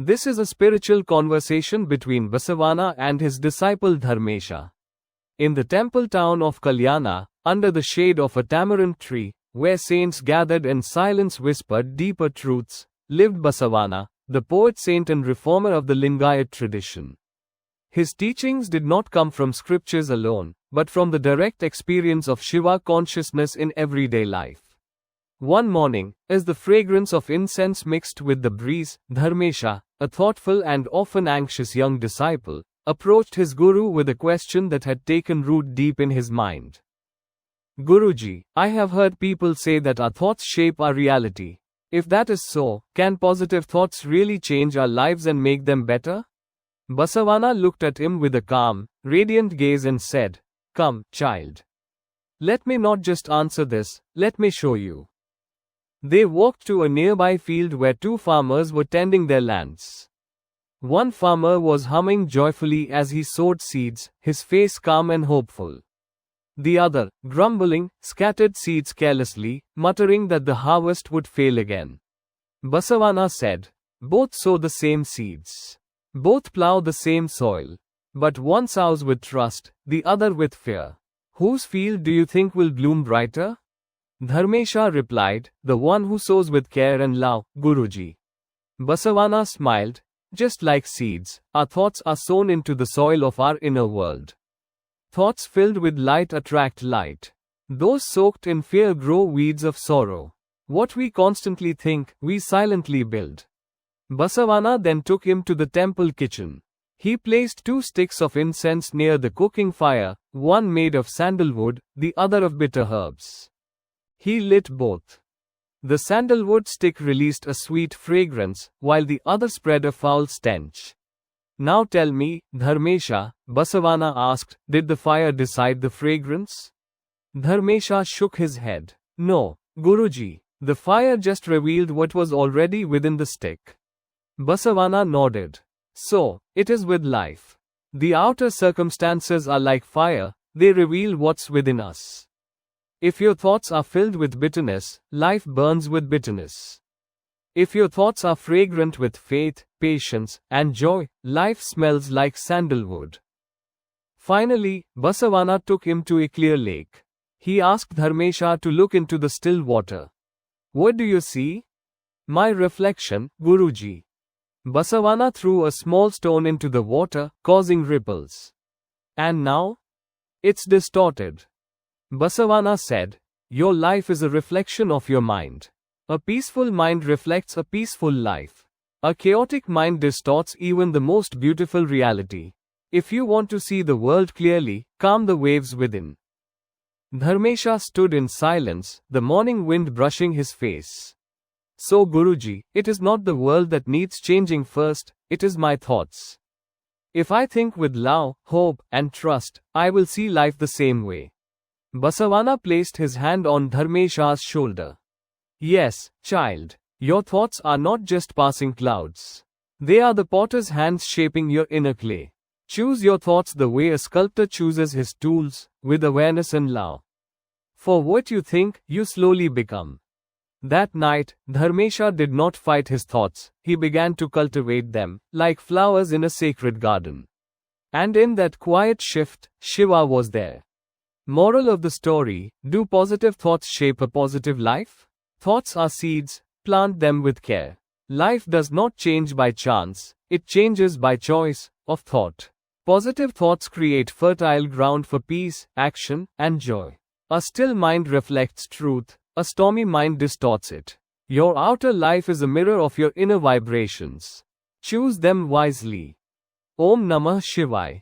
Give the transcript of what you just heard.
This is a spiritual conversation between Basavanna and his disciple Dharmesha. In the temple town of Kalyana, under the shade of a tamarind tree, where saints gathered and silence whispered deeper truths, lived Basavanna, the poet saint and reformer of the Lingayat tradition. His teachings did not come from scriptures alone, but from the direct experience of Shiva consciousness in everyday life. One morning, as the fragrance of incense mixed with the breeze, Dharmesha, a thoughtful and often anxious young disciple, approached his guru with a question that had taken root deep in his mind. Guruji, I have heard people say that our thoughts shape our reality. If that is so, can positive thoughts really change our lives and make them better? Basavanna looked at him with a calm, radiant gaze and said, "Come, child. Let me not just answer this, let me show you." They walked to a nearby field where two farmers were tending their lands. One farmer was humming joyfully as he sowed seeds, his face calm and hopeful. The other, grumbling, scattered seeds carelessly, muttering that the harvest would fail again. Basavanna said, "Both sow the same seeds. Both plow the same soil. But one sows with trust, the other with fear. Whose field do you think will bloom brighter?" Dharmesha replied, "The one who sows with care and love, Guruji." Basavanna smiled, "Just like seeds, our thoughts are sown into the soil of our inner world. Thoughts filled with light attract light. Those soaked in fear grow weeds of sorrow. What we constantly think, we silently build." Basavanna then took him to the temple kitchen. He placed 2 sticks of incense near the cooking fire, one made of sandalwood, the other of bitter herbs. He lit both. The sandalwood stick released a sweet fragrance, while the other spread a foul stench. "Now tell me, Dharmesha," Basavanna asked, "did the fire decide the fragrance?" Dharmesha shook his head. "No, Guruji. The fire just revealed what was already within the stick." Basavanna nodded. "So, it is with life. The outer circumstances are like fire, they reveal what's within us. If your thoughts are filled with bitterness, life burns with bitterness. If your thoughts are fragrant with faith, patience, and joy, life smells like sandalwood." Finally, Basavanna took him to a clear lake. He asked Dharmesha to look into the still water. "What do you see?" "My reflection, Guruji." Basavanna threw a small stone into the water, causing ripples. "And now? It's distorted." Basavanna said, "Your life is a reflection of your mind. A peaceful mind reflects a peaceful life. A chaotic mind distorts even the most beautiful reality. If you want to see the world clearly, calm the waves within." Dharmesha stood in silence, the morning wind brushing his face. "So Guruji, it is not the world that needs changing first, it is my thoughts. If I think with love, hope, and trust, I will see life the same way." Basavanna placed his hand on Dharmesha's shoulder. "Yes, child, your thoughts are not just passing clouds. They are the potter's hands shaping your inner clay. Choose your thoughts the way a sculptor chooses his tools, with awareness and love. For what you think, you slowly become." That night, Dharmesha did not fight his thoughts, he began to cultivate them, like flowers in a sacred garden. And in that quiet shift, Shiva was there. Moral of the story: do positive thoughts shape a positive life? Thoughts are seeds, plant them with care. Life does not change by chance, it changes by choice of thought. Positive thoughts create fertile ground for peace, action, and joy. A still mind reflects truth. A stormy mind distorts it. Your outer life is a mirror of your inner vibrations. Choose them wisely. Om Namah Shivaya.